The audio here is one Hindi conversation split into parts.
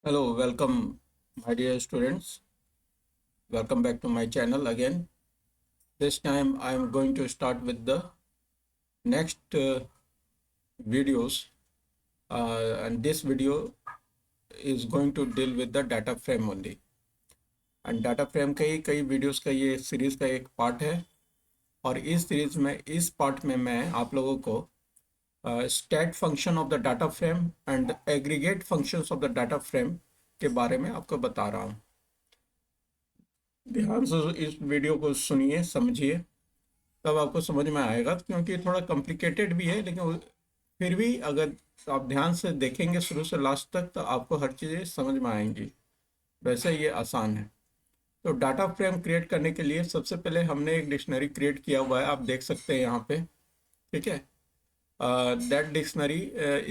Hello, welcome, my dear students. Welcome back to my channel again. This time I am going to start with the next videos, and this video is going to deal with the data frame only. And data frame के ही कई वीडियोस का ये सीरीज का एक पार्ट है, और इस सीरीज में इस पार्ट में मैं आप लोगों को stat function of the data frame and aggregate functions of the data frame के बारे में आपको बता रहा हूँ। ध्यान से इस वीडियो को सुनिए, समझिए, तब आपको समझ में आएगा, क्योंकि थोड़ा कॉम्प्लिकेटेड भी है, लेकिन फिर भी अगर आप ध्यान से देखेंगे शुरू से लास्ट तक तो आपको हर चीज़ें समझ में आएंगी। वैसे ये आसान है। तो डाटा फ्रेम क्रिएट करने के लिए सबसे पहले हमने एक डिक्शनरी क्रिएट किया हुआ है, आप देख सकते हैं यहाँ पे। ठीक है, that dictionary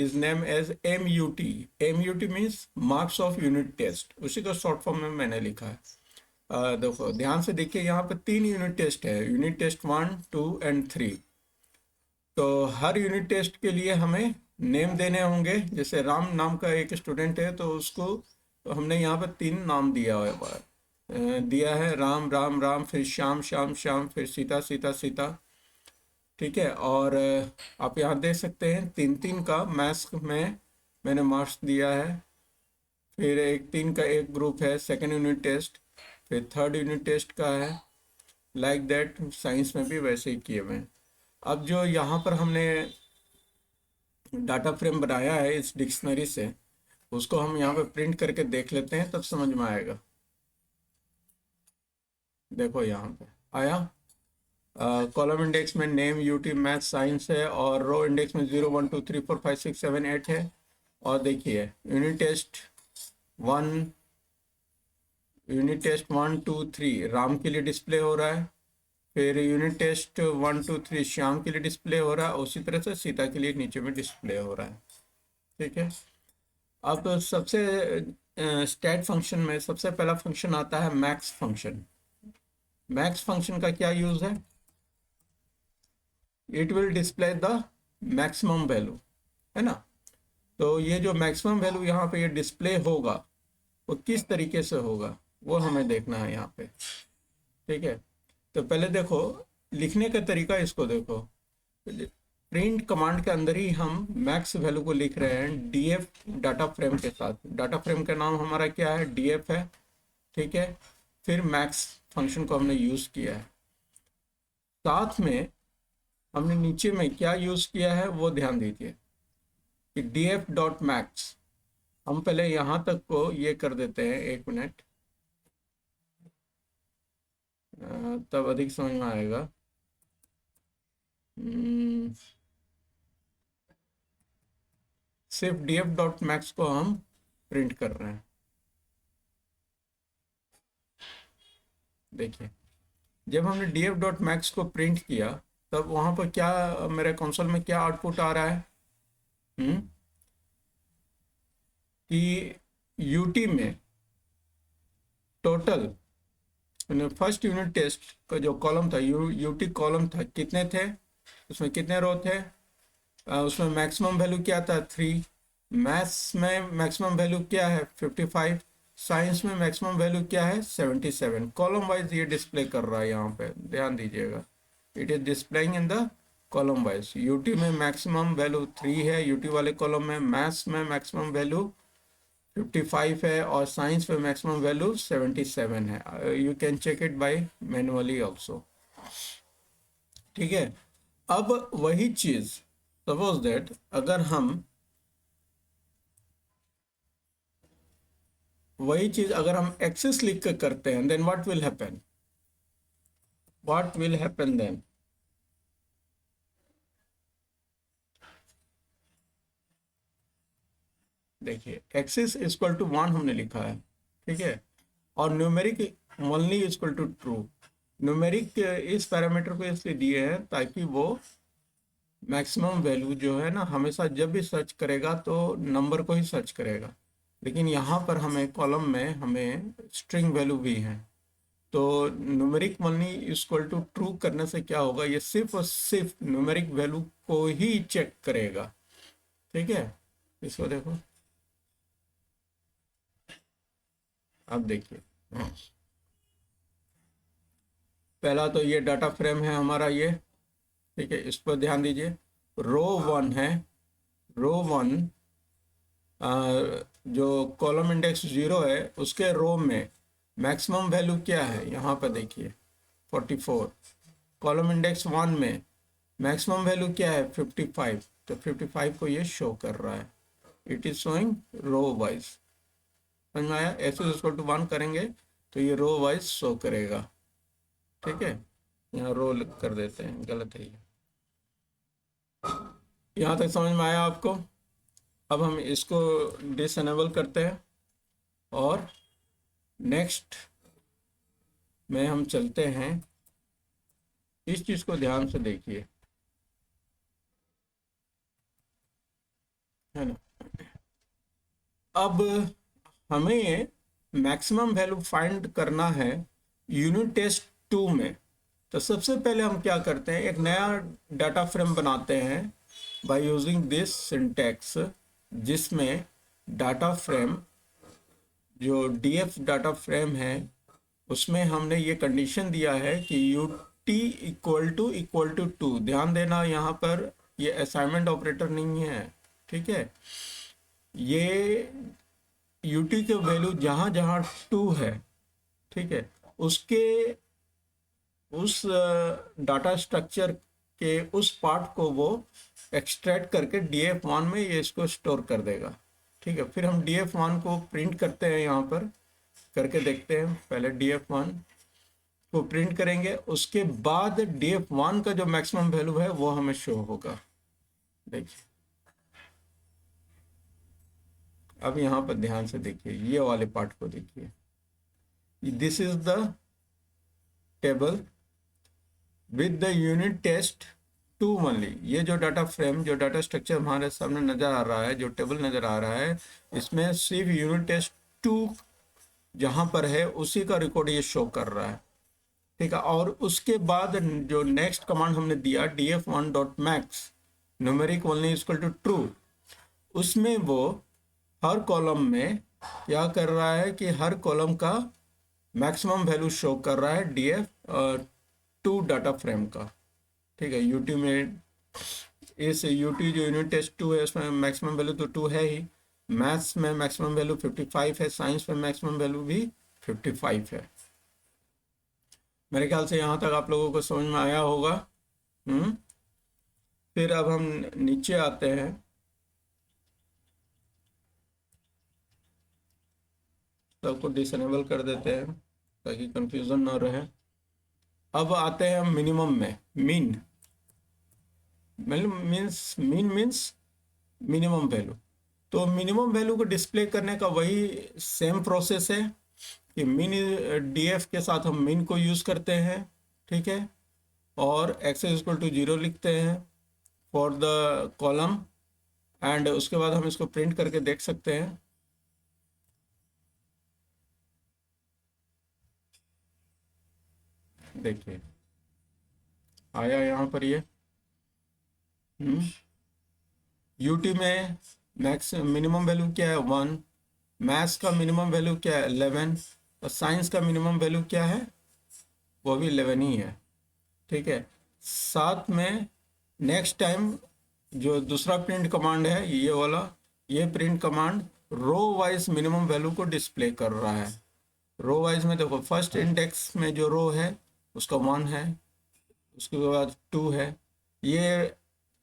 is name as MUT। MUT means marks of unit test, उसी को शॉर्ट फॉर्म में मैंने लिखा है। देखो ध्यान से देखिए, यहाँ पे 3 यूनिट टेस्ट है, यूनिट टेस्ट 1, 2 एंड 3। तो हर यूनिट टेस्ट के लिए हमें नेम देने होंगे। जैसे राम नाम का एक स्टूडेंट है, तो उसको तो हमने यहाँ पे 3 नाम दिया है, राम राम राम, फिर श्याम श्याम श्याम, फिर सीता सीता सीता। ठीक है, और आप यहाँ देख सकते हैं 3-3 का मैथ्स में मैंने मार्क्स दिया है। फिर 3 का एक ग्रुप है सेकेंड यूनिट टेस्ट, फिर थर्ड यूनिट टेस्ट का है। लाइक दैट साइंस में भी वैसे ही किए हुए हैं। अब जो यहाँ पर हमने डाटा फ्रेम बनाया है इस डिक्शनरी से, उसको हम यहाँ पे प्रिंट करके देख लेते हैं, तब समझ में आएगा। देखो यहाँ पे आया, कॉलम इंडेक्स में नेम, यूटी, मैथ, साइंस है, और रो इंडेक्स में 0 1 2 3 4 5 6 7 8 है। और देखिए यूनिट टेस्ट 1 2 3 राम के लिए डिस्प्ले हो रहा है। फिर यूनिट टेस्ट 1 2 3 श्याम के लिए डिस्प्ले हो रहा है, उसी तरह से सीता के लिए नीचे में डिस्प्ले हो रहा है। ठीक है, अब सबसे स्टैट फंक्शन में सबसे पहला फंक्शन आता है मैक्स फंक्शन। मैक्स फंक्शन का क्या यूज है? It will display the maximum value, है ना। तो ये जो मैक्सिमम वैल्यू यहाँ पे ये डिस्प्ले होगा, वो किस तरीके से होगा वो हमें देखना है यहाँ पे। ठीक है, तो पहले देखो लिखने का तरीका, इसको देखो। प्रिंट कमांड के अंदर ही हम मैक्स वैल्यू को लिख रहे हैं डीएफ डाटा फ्रेम के साथ। डाटा फ्रेम का नाम हमारा क्या है? डीएफ है। ठीक है, फिर मैक्स फंक्शन को हमने यूज किया है। साथ में हमने नीचे में क्या यूज किया है वो ध्यान दीजिए कि डीएफ डॉट मैक्स। हम पहले यहां तक को ये कर देते हैं, 1 मिनट, तब अधिक समझ में आएगा। सिर्फ डीएफ डॉट मैक्स को हम प्रिंट कर रहे हैं। देखिए जब हमने df डॉट मैक्स को प्रिंट किया, तब वहां पर क्या मेरे कंसोल में क्या आउटपुट आ रहा है? कि यूटी में टोटल फर्स्ट यूनिट टेस्ट का जो कॉलम था, यूटी कॉलम था, कितने थे, उसमें कितने रो थे, उसमें मैक्सिमम वैल्यू क्या था? 3। मैथ्स में मैक्सिमम वैल्यू क्या है? 55। साइंस में मैक्सिमम वैल्यू क्या है? 77। कॉलम वाइज ये डिस्प्ले कर रहा है, यहाँ पे ध्यान दीजिएगा, it is displaying in the column wise. UT में मैक्सिमम वैल्यू 3 है, यूटी वाले कॉलम में। मैथ्स में मैक्सिमम वैल्यू 55 है, और साइंस में मैक्सिमम वैल्यू 77 है। You can check it by manually also. ठीक है, अब वही चीज, सपोज दैट अगर हम एक्सेस लिख कर करते हैं, then what will happen? Then? देखिए एक्सेस इक्वल टू 1 हमने लिखा है। ठीक है, और numeric only equal to true. Numeric इस पैरामीटर को इसलिए दिए हैं ताकि वो मैक्सिमम वैल्यू जो है ना, हमेशा जब भी सर्च करेगा तो नंबर को ही सर्च करेगा। लेकिन यहाँ पर हमें कॉलम में हमें स्ट्रिंग वैल्यू भी है, तो numeric only equal to true करने से क्या होगा? ये सिर्फ और सिर्फ न्यूमेरिक वैल्यू को ही चेक करेगा। ठीक है, इसको देखो, अब देखिए, पहला तो ये डाटा फ्रेम है हमारा ये, ठीक है, इस पर ध्यान दीजिए। रो 1 है, रो 1 जो कॉलम इंडेक्स 0 है उसके रो में मैक्सिमम वैल्यू क्या है, यहाँ पर देखिए 44। कॉलम इंडेक्स 1 में मैक्सिमम वैल्यू क्या है 55, तो 55 को ये शो कर रहा है। It is showing row wise. समझ में आया? एस इज इक्वल टू 1 करेंगे तो ये रो वाइज शो करेगा, ठीक है। यहाँ रो कर देते हैं, गलत है ये। यहाँ तक समझ में आया आपको? अब हम इसको डिसएनेबल करते हैं और नेक्स्ट में हम चलते हैं। इस चीज को ध्यान से देखिए, है ना। अब हमें मैक्सिमम वैल्यू फाइंड करना है यूनिट टेस्ट 2 में। तो सबसे पहले हम क्या करते हैं, एक नया डाटा फ्रेम बनाते हैं बाय यूजिंग दिस सिंटैक्स, जिसमें डाटा फ्रेम जो डीएफ डाटा फ्रेम है उसमें हमने ये कंडीशन दिया है कि यू टी इक्वल टू 2। ध्यान देना, यहाँ पर ये असाइनमेंट ऑपरेटर नहीं है, ठीक है। ये यूटी के वैल्यू जहाँ जहाँ 2 है, ठीक है, उसके उस डाटा स्ट्रक्चर के उस पार्ट को वो एक्सट्रैक्ट करके df1 में ये इसको स्टोर कर देगा, ठीक है। फिर हम df1 को प्रिंट करते हैं, यहाँ पर करके देखते हैं। पहले df1 को प्रिंट करेंगे, उसके बाद df1 का जो मैक्सिमम वैल्यू है वो हमें शो होगा। देखिए, अब यहाँ पर ध्यान से देखिए, ये वाले पार्ट को देखिए। This is the table with the unit test 2 only. ये जो डाटा फ्रेम, जो डाटा स्ट्रक्चर हमारे सामने नजर आ रहा है, जो टेबल नजर आ रहा है, इसमें सिर्फ यूनिट टेस्ट 2 जहां पर है उसी का रिकॉर्ड ये शो कर रहा है, ठीक है। और उसके बाद जो नेक्स्ट कमांड हमने दिया df1.max numeric only equal to true, उसमें वो हर कॉलम में क्या कर रहा है कि हर कॉलम का मैक्सिमम वैल्यू शो कर रहा है df2 डाटा फ्रेम का, ठीक है। यूटी में इस यूटी जो यूनिट टेस्ट 2 है उसमें मैक्सिमम वैल्यू तो 2 है ही, मैथ्स में मैक्सिमम वैल्यू 55 है, साइंस में मैक्सिमम वैल्यू भी 55 है। मेरे ख्याल से यहाँ तक आप लोगों को समझ में आया होगा। फिर अब हम नीचे आते हैं, सबको डिसेबल कर देते हैं ताकि कंफ्यूजन ना रहे। अब आते हैं हम मिनिमम में। Mean means minimum value. तो मिनिमम वैल्यू को डिस्प्ले करने का वही सेम प्रोसेस है कि मिन डीएफ के साथ हम मिन को यूज़ करते हैं, ठीक है, और एक्स इज इक्वल टू 0 लिखते हैं फॉर द कॉलम, एंड उसके बाद हम इसको प्रिंट करके देख सकते हैं। देखिए आया यहाँ पर ये यूटी में मैक्स मिनिमम वैल्यू क्या है 1, मैथ्स का मिनिमम वैल्यू क्या है 11, और साइंस का मिनिमम वैल्यू क्या है वो भी 11 ही है, ठीक है। साथ में नेक्स्ट टाइम जो दूसरा प्रिंट कमांड है ये वाला, ये print command row wise minimum value को डिस्प्ले कर रहा है। रो वाइज में देखो, फर्स्ट इंडेक्स में जो रो है उसका 1 है, उसके बाद 2 है। ये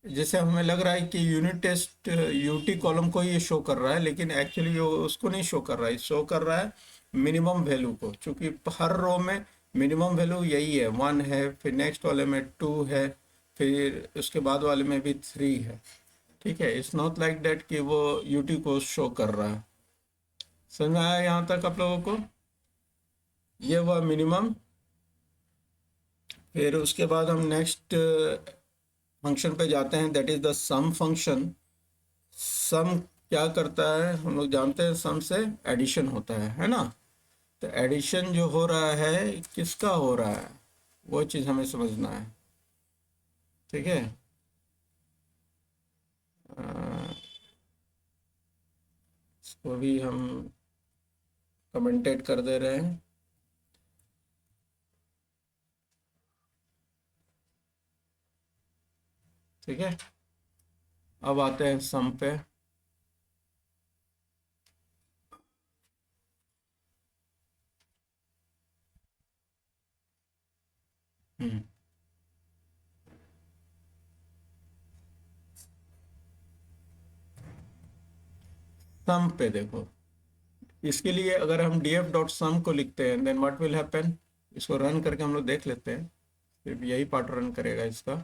जैसे हमें लग रहा है कि यूनिट टेस्ट यूटी कॉलम को ये शो कर रहा है, लेकिन एक्चुअली वो उसको नहीं शो कर रहा है, शो कर रहा है मिनिमम वैल्यू को, क्योंकि हर रो में मिनिमम वैल्यू यही है 1 है, फिर नेक्स्ट वाले में 2 है, फिर उसके बाद वाले में भी 3 है, ठीक है। इट्स नॉट लाइक दैट कि वो यूटी को शो कर रहा है। समझ में आया यहाँ तक आप लोगों को? ये हुआ मिनिमम। फिर उसके बाद हम नेक्स्ट फंक्शन पे जाते हैं, that is the sum function. Sum क्या करता है हम लोग जानते हैं, सम से एडिशन होता है ना। तो एडिशन जो हो रहा है किसका हो रहा है वो चीज़ हमें समझना है, ठीक है। इसको भी हम कमेंटेट कर दे रहे हैं। ठीक है, अब आते हैं सम पे। हम्म सम पे देखो, इसके लिए अगर हम df डॉट सम को लिखते हैं देन व्हाट विल हैपन, इसको रन करके हम लोग देख लेते हैं, फिर यही पार्ट रन करेगा इसका।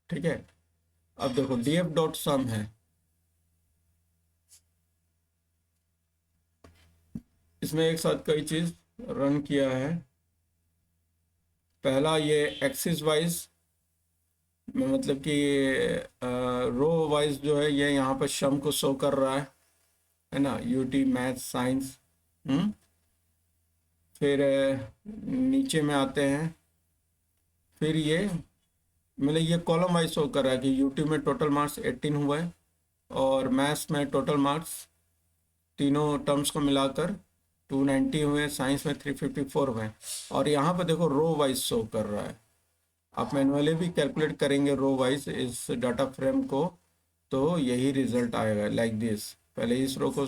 ठीक है, अब देखो df डॉट सम है, इसमें एक साथ कई चीज रन किया है। पहला ये एक्सिस वाइज में, मतलब कि रो वाइज जो है ये यहाँ पर सम को शो कर रहा है ना, यूटी मैथ साइंस। हम्म फिर नीचे में आते हैं, फिर ये मतलब ये कॉलम वाइज शो कर रहा है कि यूटी में टोटल मार्क्स 18 हुआ है, और मैथ्स में टोटल मार्क्स तीनों टर्म्स को मिलाकर 290 हुए, साइंस में 354 हुए। और यहाँ पर देखो रो वाइज शो कर रहा है, आप मैनुअली भी कैलकुलेट करेंगे रो वाइज इस डाटा फ्रेम को, तो यही रिजल्ट आएगा लाइक दिस। पहले इस रो को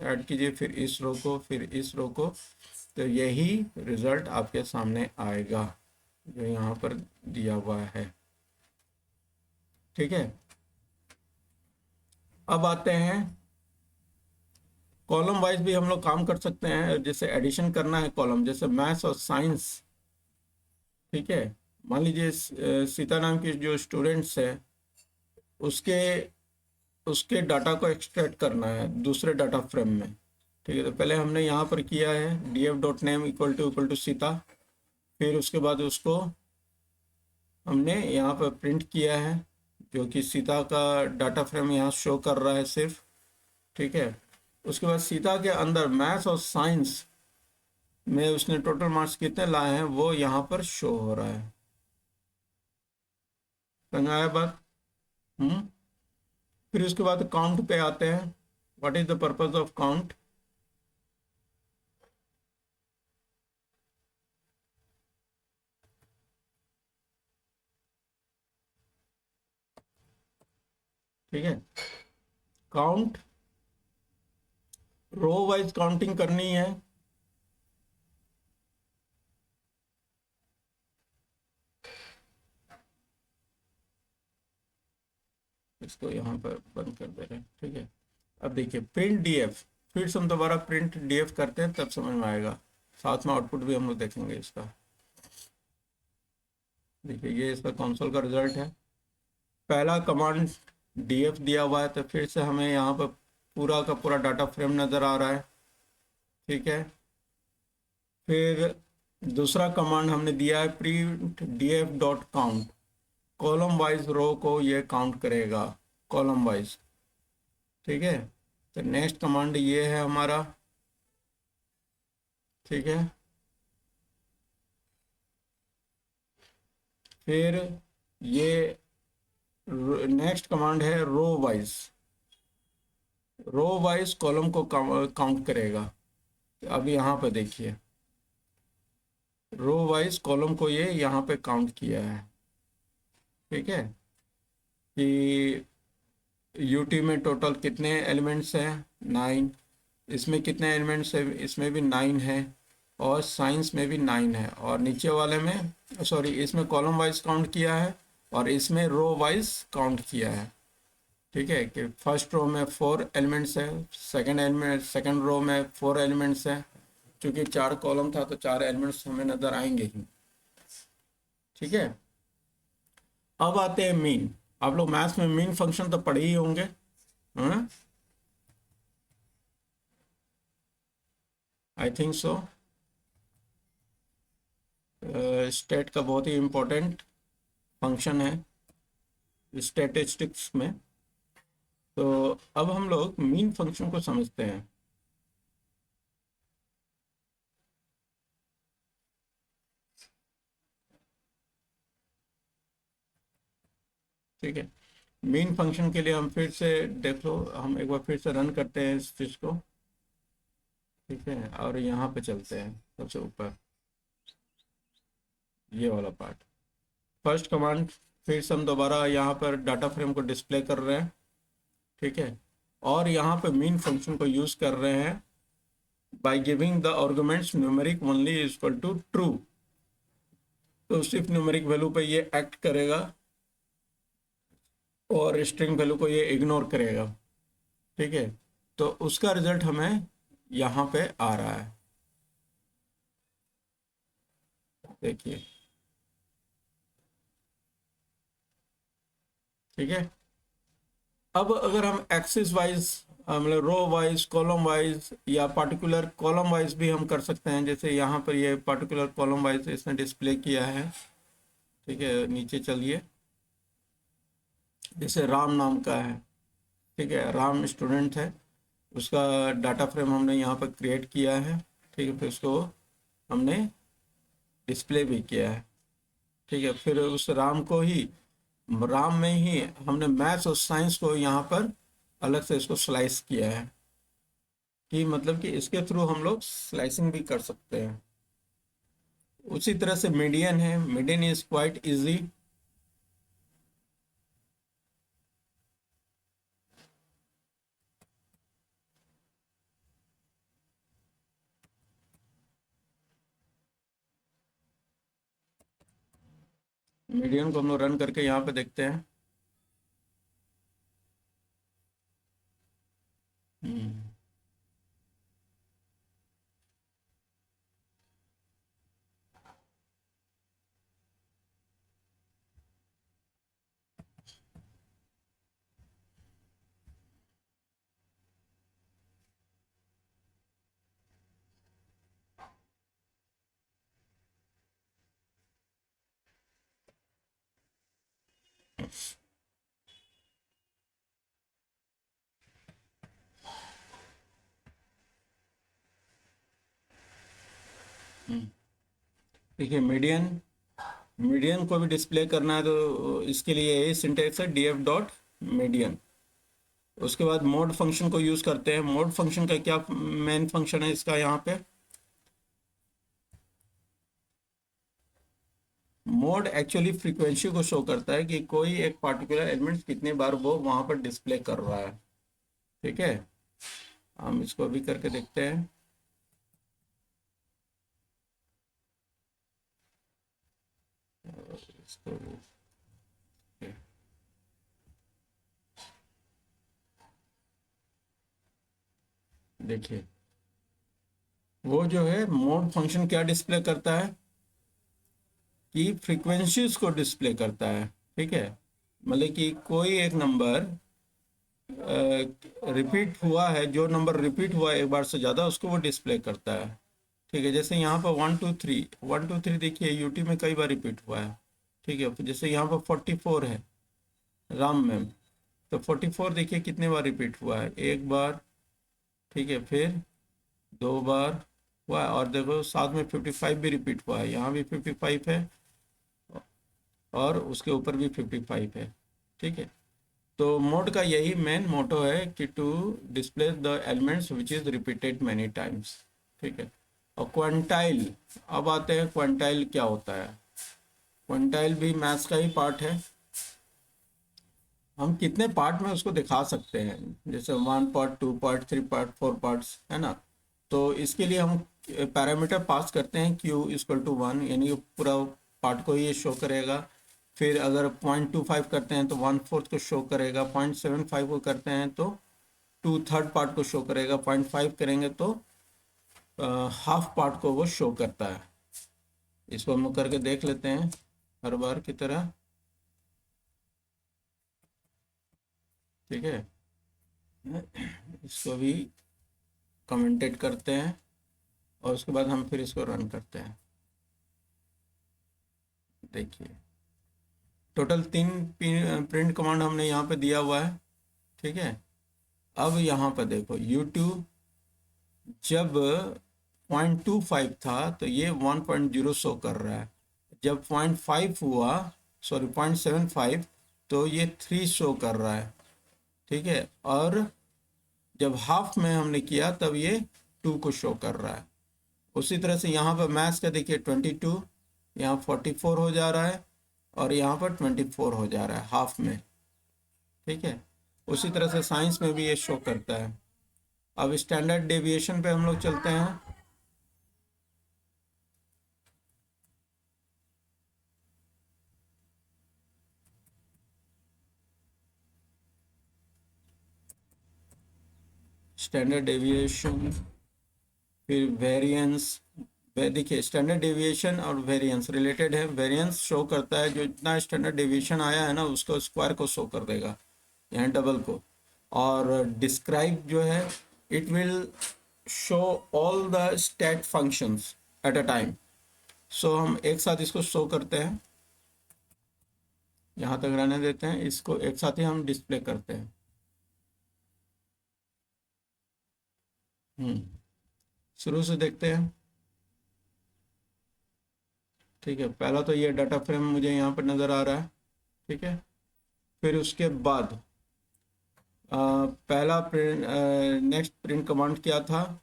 ऐड कीजिए, फिर इस रो को, फिर इस रो को, तो यही रिजल्ट आपके सामने आएगा जो यहाँ पर दिया हुआ है। ठीक है, अब आते हैं कॉलम वाइज भी हम लोग काम कर सकते हैं, जैसे एडिशन करना है कॉलम, जैसे मैथ्स और साइंस। ठीक है, मान लीजिए सीता नाम की जो स्टूडेंट्स है, उसके उसके डाटा को एक्सट्रैक्ट करना है दूसरे डाटा फ्रेम में। ठीक है, तो पहले हमने यहाँ पर किया है D F dot name equal to Sita, फिर उसके बाद उसको हमने यहाँ पर प्रिंट किया है, जो कि सीता का डाटा फ्रेम यहाँ शो कर रहा है सिर्फ। ठीक है, उसके बाद सीता के अंदर मैथ्स और साइंस में उसने टोटल मार्क्स कितने लाए हैं वो यहाँ पर शो हो रहा है। समझ आया बात? हम्म फिर उसके बाद काउंट पे आते हैं, what is the purpose of count. ठीक है, काउंट रो वाइज काउंटिंग करनी है। इसको यहाँ पर बंद कर दे रहे हैं। ठीक है, अब देखिए प्रिंट डीएफ, फिर से हम दोबारा प्रिंट डीएफ करते हैं तब समझ में आएगा, साथ में आउटपुट भी हम लोग देखेंगे इसका। देखिए ये इसका कंसोल का रिजल्ट है। पहला कमांड डीएफ दिया हुआ है, तो फिर से हमें यहाँ पर पूरा का पूरा डाटा फ्रेम नज़र आ रहा है। ठीक है, फिर दूसरा कमांड हमने दिया है print DF dot count, column wise row को ये काउंट करेगा कॉलम वाइज। ठीक है, तो नेक्स्ट कमांड ये है हमारा। ठीक है, फिर ये नेक्स्ट कमांड है row wise, row wise column को काउंट करेगा। अब यहाँ पे देखिए रो वाइज कॉलम को ये यहाँ पे काउंट किया है। ठीक है, कि यूटी में टोटल कितने एलिमेंट्स हैं, 9, इसमें कितने एलिमेंट्स है, इसमें भी 9 है, और साइंस में भी 9 है, और नीचे वाले में सॉरी इसमें कॉलम वाइज काउंट किया है और इसमें रो वाइज काउंट किया है। ठीक है, कि फर्स्ट रो में 4 एलिमेंट्स है, सेकंड रो में 4 एलिमेंट्स है, क्योंकि 4 कॉलम था तो 4 एलिमेंट्स हमें नज़र आएंगे ही। ठीक है, अब आते हैं मीन। आप लोग मैथ्स में मीन फंक्शन तो पढ़े ही होंगे। हाँ, आई थिंक सो। स्टेट का बहुत ही इम्पोर्टेंट फंक्शन है स्टैटिस्टिक्स में। तो अब हम लोग मीन फंक्शन को समझते हैं। ठीक है, मीन फंक्शन के लिए हम फिर से देख लो, हम एक बार फिर से रन करते हैं इस चीज़ को। ठीक है, और यहाँ पे चलते हैं सबसे ऊपर, ये वाला पार्ट, फर्स्ट कमांड। फिर से हम दोबारा यहाँ पर डाटा फ्रेम को डिस्प्ले कर रहे हैं, ठीक है, और यहाँ पे मेन फंक्शन को यूज़ कर रहे हैं by giving the arguments numeric only is equal to true. तो सिर्फ न्यूमेरिक वैल्यू पे ये एक्ट करेगा और स्ट्रिंग वैल्यू को ये इग्नोर करेगा, ठीक है। तो उसका रिजल्ट हमें यहाँ पे आ रहा है, देखिए, ठीक है। अब अगर हम एक्सिस वाइज, मतलब रो वाइज, कॉलम वाइज, या पार्टिकुलर कॉलम वाइज भी हम कर सकते हैं, जैसे यहाँ पर ये पार्टिकुलर कॉलम वाइज इसने डिस्प्ले किया है, ठीक है। नीचे चलिए, जैसे राम नाम का है, ठीक है, राम स्टूडेंट है, उसका डाटा फ्रेम हमने यहाँ पर क्रिएट किया है, ठीक है, फिर उसको हमने डिस्प्ले भी किया है, ठीक है। फिर उस राम को ही, राम में ही हमने मैथ्स और साइंस को यहाँ पर अलग से इसको स्लाइस किया है, कि मतलब कि इसके थ्रू हम लोग स्लाइसिंग भी कर सकते हैं। उसी तरह से मीडियन है, median is quite easy. Median को हम लोग रन करके यहाँ पे देखते हैं। हम्म, देखिए, मीडियन, मीडियन को भी डिस्प्ले करना है तो इसके लिए यही सिंटेक्स है, df डॉट मीडियन। उसके बाद मोड फंक्शन को यूज़ करते हैं। मोड फंक्शन का क्या मेन फंक्शन है इसका, यहाँ पे मोड एक्चुअली फ्रीक्वेंसी को शो करता है कि कोई एक पार्टिकुलर एलिमेंट कितनी बार वो वहाँ पर डिस्प्ले कर रहा है, ठीक है। हम इसको भी करके देखते हैं। इसको देखिए, वो जो है मोड फंक्शन क्या डिस्प्ले करता है कि फ्रीक्वेंसीज को डिस्प्ले करता है, ठीक है। मतलब कि कोई एक नंबर रिपीट हुआ है, जो नंबर रिपीट हुआ है एक बार से ज़्यादा, उसको वो डिस्प्ले करता है, ठीक है। जैसे यहाँ पर 1 2 3, 1 2 3 देखिए यूटी में कई बार रिपीट हुआ है, ठीक है। जैसे यहाँ पर 44 है राम में, तो 44 देखिए कितने बार रिपीट हुआ है, एक बार, ठीक है, फिर दो बार हुआ है, और देखो साथ में 55 भी रिपीट हुआ है, यहाँ भी 55 है और उसके ऊपर भी 55 है, ठीक है। तो मोड का यही मेन मोटो है कि to display the elements which is repeated many times, ठीक है। और क्वांटाइल, अब आते हैं क्वांटाइल क्या होता है। क्वांटाइल भी मैथ्स का ही पार्ट है। हम कितने पार्ट में उसको दिखा सकते हैं, जैसे 1 पार्ट, 2 पार्ट, 3 पार्ट, 4 पार्ट्स, है ना। तो इसके लिए हम पैरामीटर पास करते हैं q=1, यानी कि पूरा पार्ट को ये शो करेगा। फिर अगर 0.25 करते हैं तो 1/4 को शो करेगा, 0.75 को करते हैं तो 2/3 पार्ट को शो करेगा, 0.5 करेंगे तो हाफ पार्ट को वो शो करता है। इसको हम लोग करके देख लेते हैं हर बार की तरह, ठीक है। इसको भी कमेंटेट करते हैं और उसके बाद हम फिर इसको रन करते हैं। देखिए, टोटल 3 प्रिंट कमांड हमने यहाँ पे दिया हुआ है, ठीक है। अब यहाँ पर देखो, YouTube जब 0.25 था तो ये 1.0 शो कर रहा है, जब 0.5 हुआ, सॉरी 0.75, तो ये 3 शो कर रहा है, ठीक है। और जब हाफ में हमने किया तब ये 2 को शो कर रहा है। उसी तरह से यहाँ पर मैथ्स का देखिए 22, यहाँ 44 हो जा रहा है और यहाँ पर 24 हो जा रहा है हाफ में, ठीक है। उसी तरह से साइंस में भी ये शो करता है। अब स्टैंडर्ड डेविएशन पे हम लोग चलते हैं। स्टैंडर्ड डेविएशन, फिर वेरिएंस। देखिए स्टैंडर्ड डेविएशन और वेरिएंस रिलेटेड है। वेरिएंस शो करता है जो इतना स्टैंडर्ड डेविएशन आया है ना, उसको स्क्वायर को शो कर देगा, यहाँ डबल को। और डिस्क्राइब जो है, it will show all the stat functions at a time. So हम एक साथ इसको शो करते हैं, यहाँ तक रहने देते हैं, इसको एक साथ ही हम डिस्प्ले करते हैं। शुरू से देखते हैं, ठीक है। पहला तो ये डाटा फ्रेम मुझे यहाँ पर नज़र आ रहा है, ठीक है। फिर उसके बाद पहला प्रिंट, नेक्स्ट प्रिंट कमांड क्या था,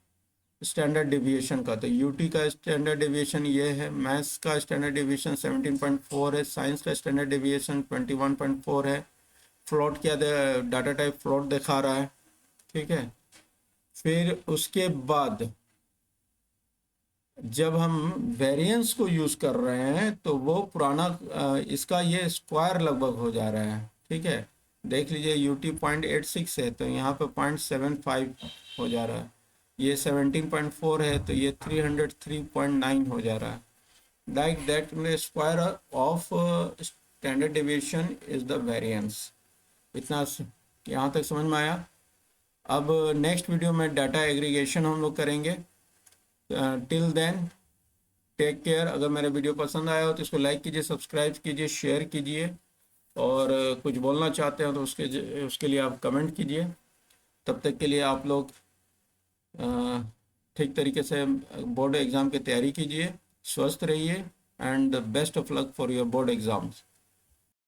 स्टैंडर्ड डेविएशन का। तो यूटी का स्टैंडर्ड डेविएशन ये है, मैथ्स का स्टैंडर्ड डेविएशन 17.4 है, साइंस का स्टैंडर्ड डेविएशन 21.4 है। फ्लोट क्या डाटा टाइप फ्लोट दिखा रहा है, ठीक है। फिर उसके बाद जब हम वेरिएंस को यूज़ कर रहे हैं तो वो पुराना इसका ये स्क्वायर लगभग हो जा रहा है, ठीक है। देख लीजिए यूटी 0.86 है तो यहाँ पे 0.75 हो जा रहा है। ये 17.4 है तो ये 303.9 हो जा रहा है। Like that square of standard deviation is the variance. इतना यहाँ तक समझ में आया। अब नेक्स्ट वीडियो में डाटा एग्रीगेशन हम लोग करेंगे। Till then take care. अगर मेरा वीडियो पसंद आया हो तो इसको लाइक कीजिए, सब्सक्राइब कीजिए, शेयर कीजिए, और कुछ बोलना चाहते हो तो उसके लिए आप कमेंट कीजिए। तब तक के लिए आप लोग ठीक तरीके से बोर्ड एग्ज़ाम की तैयारी कीजिए, स्वस्थ रहिए, and best of luck for your board exams.